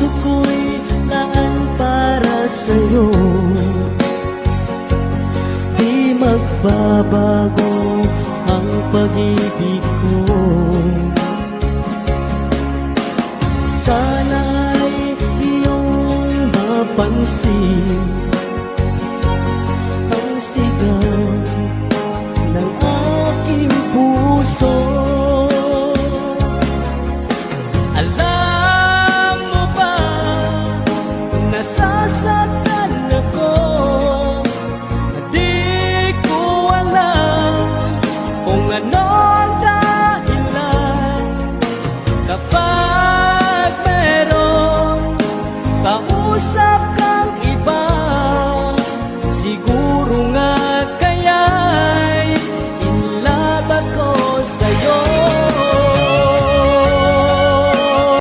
puso ko'y laan para sa'yo. Di magbabago ang pag-ibig ko. Sana'y iyong mapansin ang sigaw ng aking puso. Alam mo ba, nasasaktan ako. Di ko alam kung ano ang dahilan. Kapag merong kausap